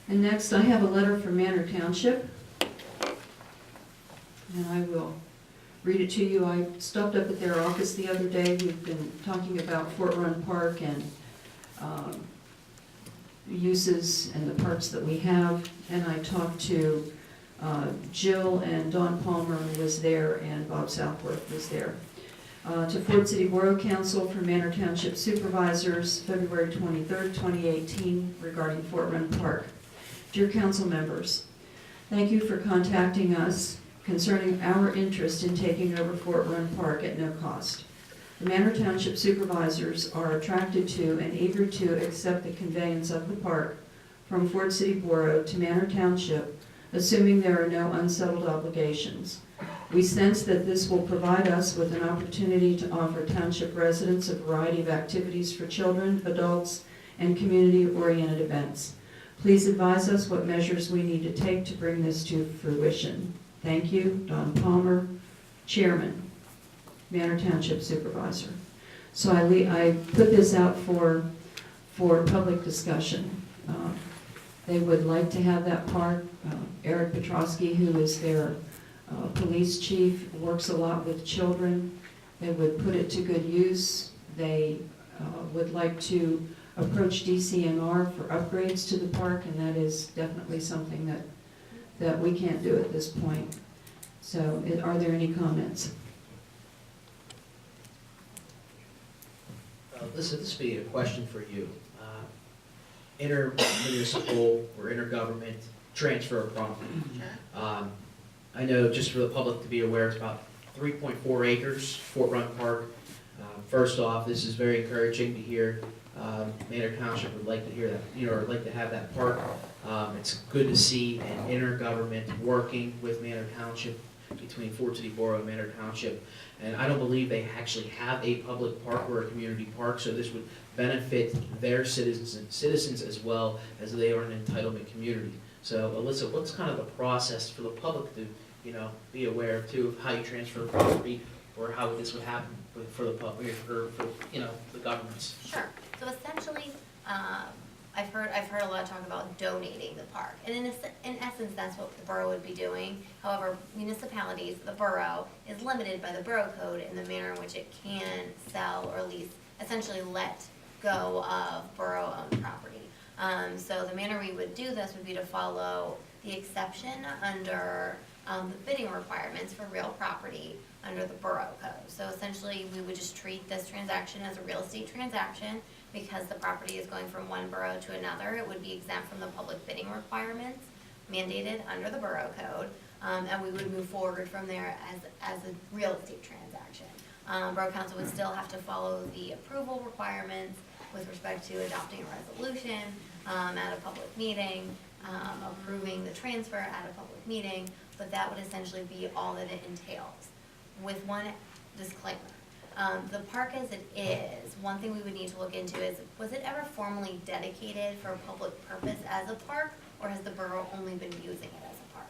And next, I have a letter from Manor Township, and I will read it to you. I stopped up at their office the other day. We've been talking about Fort Run Park and uses and the parks that we have, and I talked to Jill, and Don Palmer was there, and Bob Southworth was there. To Ford City Borough Council from Manor Township Supervisors, February 23rd, 2018, regarding Fort Run Park. Dear council members, thank you for contacting us concerning our interest in taking over Fort Run Park at no cost. The Manor Township Supervisors are attracted to and eager to accept the conveyance of the park from Ford City Borough to Manor Township, assuming there are no unsettled obligations. We sense that this will provide us with an opportunity to offer township residents a variety of activities for children, adults, and community-oriented events. Please advise us what measures we need to take to bring this to fruition. Thank you, Don Palmer, Chairman, Manor Township Supervisor. So I put this out for public discussion. They would like to have that park. Eric Petrosky, who is their police chief, works a lot with children. They would put it to good use. They would like to approach DCNR for upgrades to the park, and that is definitely something that we can't do at this point. So are there any comments? This would be a question for you. Intermunicipal or intergovernment transfer of property. I know, just for the public to be aware, it's about 3.4 acres, Fort Run Park. First off, this is very encouraging to hear. Manor Township would like to hear that, or like to have that park. It's good to see an intergovernment working with Manor Township, between Ford City Borough and Manor Township. And I don't believe they actually have a public park or a community park, so this would benefit their citizens as well, as they are an entitlement community. So Alyssa, what's kind of the process for the public to, be aware of too, of how you transfer the property, or how this would happen for the public, or for, the governments? Sure. So essentially, I've heard a lot of talk about donating the park, and in essence, that's what the borough would be doing. However, municipalities, the borough, is limited by the borough code in the manner in which it can sell or lease, essentially let go of borough-owned property. So the manner we would do this would be to follow the exception under the bidding requirements for real property under the borough code. So essentially, we would just treat this transaction as a real estate transaction. Because the property is going from one borough to another, it would be exempt from the public bidding requirements mandated under the borough code, and we would move forward from there as a real estate transaction. Borough Council would still have to follow the approval requirements with respect to adopting a resolution at a public meeting, approving the transfer at a public meeting, but that would essentially be all that it entails. With one disclaimer. The park as it is, one thing we would need to look into is, was it ever formally dedicated for a public purpose as a park, or has the borough only been using it as a park?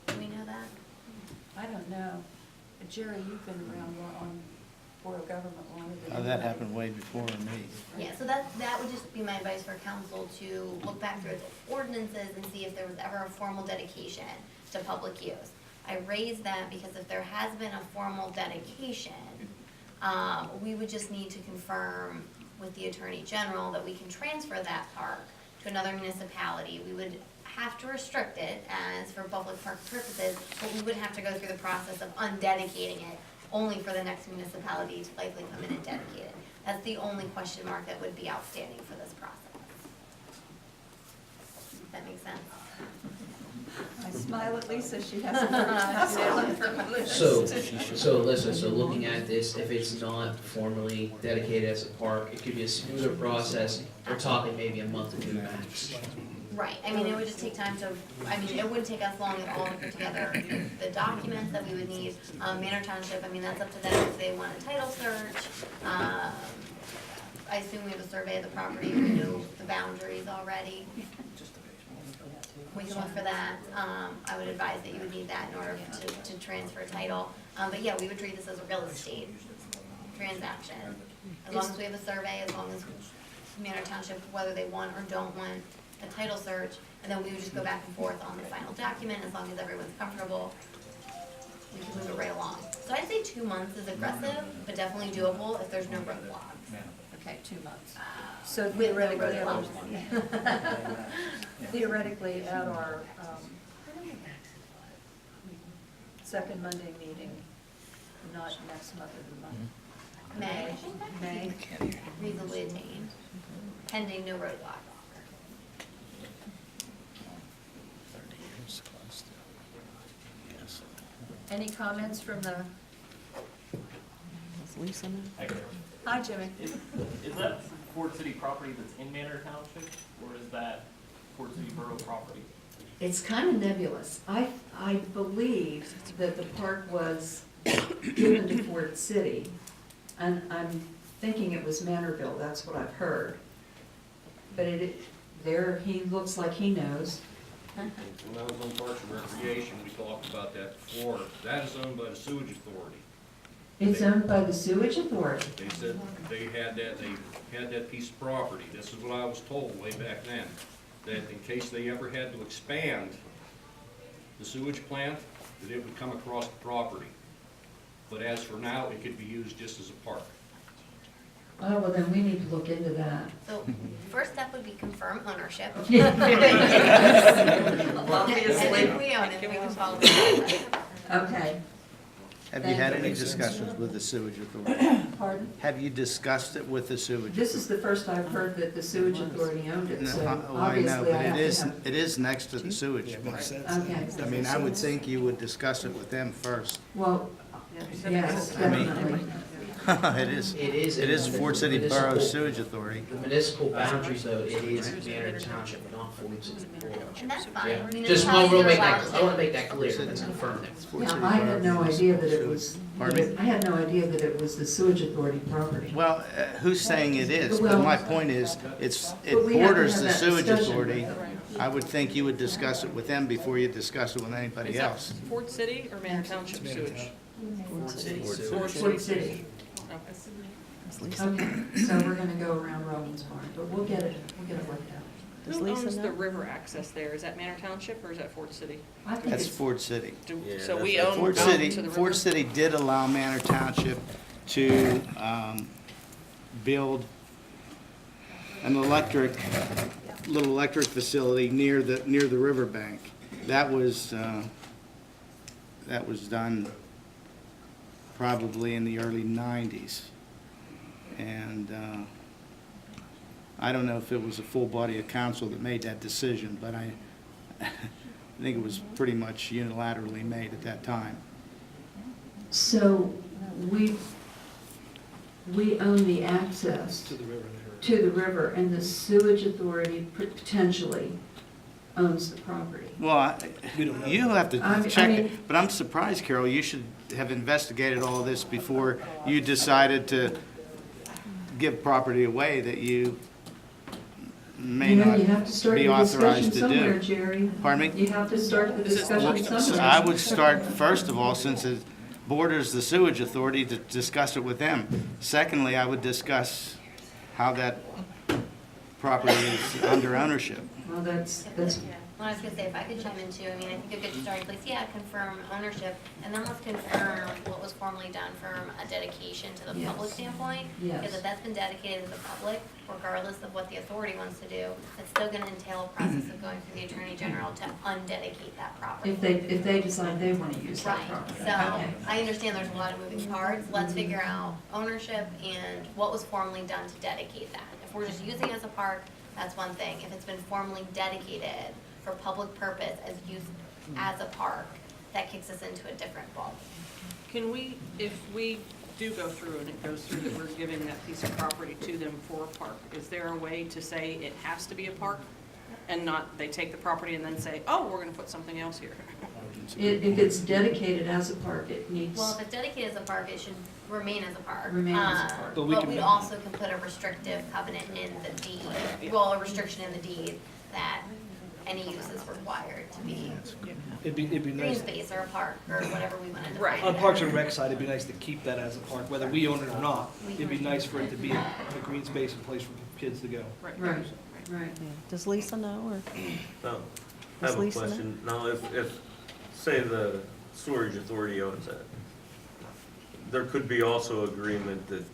Do we know that? I don't know. Jerry, you've been around more on borough government longer than Oh, that happened way before me. Yeah, so that would just be my advice for council, to look back through its ordinances and see if there was ever a formal dedication to public use. I raise that because if there has been a formal dedication, we would just need to confirm with the Attorney General that we can transfer that park to another municipality. We would have to restrict it as for public park purposes, but we would have to go through the process of undedicating it only for the next municipality to likely come in and dedicate it. That's the only question mark that would be outstanding for this process. Does that make sense? I smile at Lisa, she hasn't heard from Lisa. So Alyssa, so looking at this, if it's not formally dedicated as a park, it could be a smoother process. We're talking maybe a month or two max. Right, I mean, it would just take time to, it wouldn't take us long at all to put together the documents that we would need. Manor Township, that's up to them if they want a title search. I assume we have a survey of the property, we know the boundaries already. We can look for that. I would advise that you would need that in order to transfer title. But yeah, we would treat this as a real estate transaction. As long as we have a survey, as long as Manor Township, whether they want or don't want a title search, and then we would just go back and forth on the final document, as long as everyone's comfortable. We can move it right along. So I'd say 2 months is aggressive, but definitely doable if there's no roadblocks. Okay, 2 months. So With no theoretically, roadblocks. theoretically, at our second Monday meeting, not next month or the month. May, May. reasonably attained, pending no roadblocks. Any comments from the, hi Jimmy. Is that Ford City property that's in Manor Township, or is that Ford City Borough property? It's kind of nebulous. I believe that the park was given to Ford City, and I'm thinking it was Manorville, that's what I've heard. But there, he looks like he knows. When I was on Parks and Recreation, we talked about that before. That is owned by the Sewage Authority. It's owned by the Sewage Authority. They said they had that piece of property. This is what I was told way back then, that in case they ever had to expand the sewage plant, that it would come across the property. But as for now, it could be used just as a park. Oh, well, then we need to look into that. So first step would be confirm ownership. Yeah. And if we own it, we can follow the process. Okay, Have you had any discussions with the sewage authority? pardon? Have you discussed it with the sewage? This is the first I've heard that the Sewage Authority owned it, No, so I know, obviously I but have to have. it is next to the sewage plant. Okay, I mean, I would think you would discuss it with them first. well, yes, I mean- definitely. It is. It is. It is in the Ford City municipal- Borough Sewage Authority. The municipal boundaries, though, it is Manor Township, not Ford City Borough. And that's Yeah. fine. Just want to Municipalities make are allowed that, to I want to do make that clear, let's confirm that. Ford Yeah, City I had Borough no uses idea that it sewage. was, Pardon me? I had no idea that it was the Sewage Authority property. Well, who's saying it is? But Well- my point is, it But we have to borders have the that sewage discussion. authority. I would think you would discuss it with them before you discuss it with anybody Is that else. Ford City or Manor Township sewage? Ford City. Ford City. Okay, so we're gonna go around Robin's Barn, but we'll get it worked out. Who owns the river access there? Is that Manor Township or is that Ford City? I think That's it's, Ford City. So we own Ford to City, the river? Ford City did allow Manor Township to build an little electric facility near the riverbank. That was done probably in the early 90s. And I don't know if it was a full body of council that made that decision, but I think it was pretty much unilaterally made at that time. so we own the access to the river, and the Sewage Authority potentially owns the property. Well, you have I to mean- check it, but I'm surprised, Carol, you should have investigated all this before you decided to give property away that you may You know, not you have to start be the discussion authorized to somewhere, do. Jerry. Pardon me? You have to start the discussion So somewhere. I would start, first of all, since it borders the sewage authority, to discuss it with them. Secondly, I would discuss how that property is under ownership. Well, that's, Well, I was gonna say, if I could chime in too, I mean, I think a good starting place, yeah, confirm ownership, and then let's confirm what was formally done from a dedication to the Yes. public standpoint. Yes. Because if that's been dedicated to the public, regardless of what the authority wants to do, it's still gonna entail a process of going through the Attorney General to undedicate that property. if they decide they want to use that Right, property. so Okay. I understand there's a lot of moving parts, let's figure out ownership and what was formally done to dedicate that. If we're just using it as a park, that's one thing, if it's been formally dedicated for public purpose as use as a park, that kicks us into a different ball. Can we, if we do go through and it goes through that we're giving that piece of property to them for a park, is there a way to say it has to be a park? And not, they take the property and then say, oh, we're gonna put something else here? If it's dedicated as a park, it needs, Well, if it's dedicated as a park, it should remain as a park. Remain as a park. But we also can put a restrictive covenant in the deed, well, a restriction in the deed that any use is required to be It'd be green nice, space or a park or whatever we want to define. Right. on Parks and Rec side, it'd be nice to keep that as a park, whether we own it or not. It'd be nice for it to be a green space and place for kids to go. right. Right. Does Lisa know, or? No, I Does have a Lisa know? question. Now, if, say the sewerage authority owns it, there could be also agreement that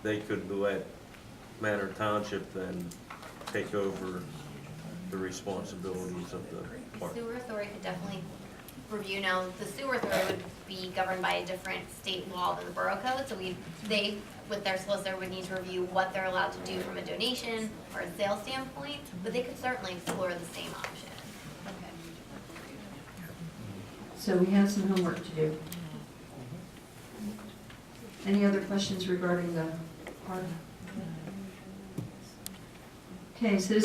they could let Manor Township then take over the responsibilities of the The park. sewer authority could definitely review. Now, the sewer authority would be governed by a different state law than the borough code, so they, with their solicitor, would need to review what they're allowed to do from a donation or a sales standpoint, but they could certainly explore the same option. Okay. So we have some homework to do. Any other questions regarding the park? Okay, so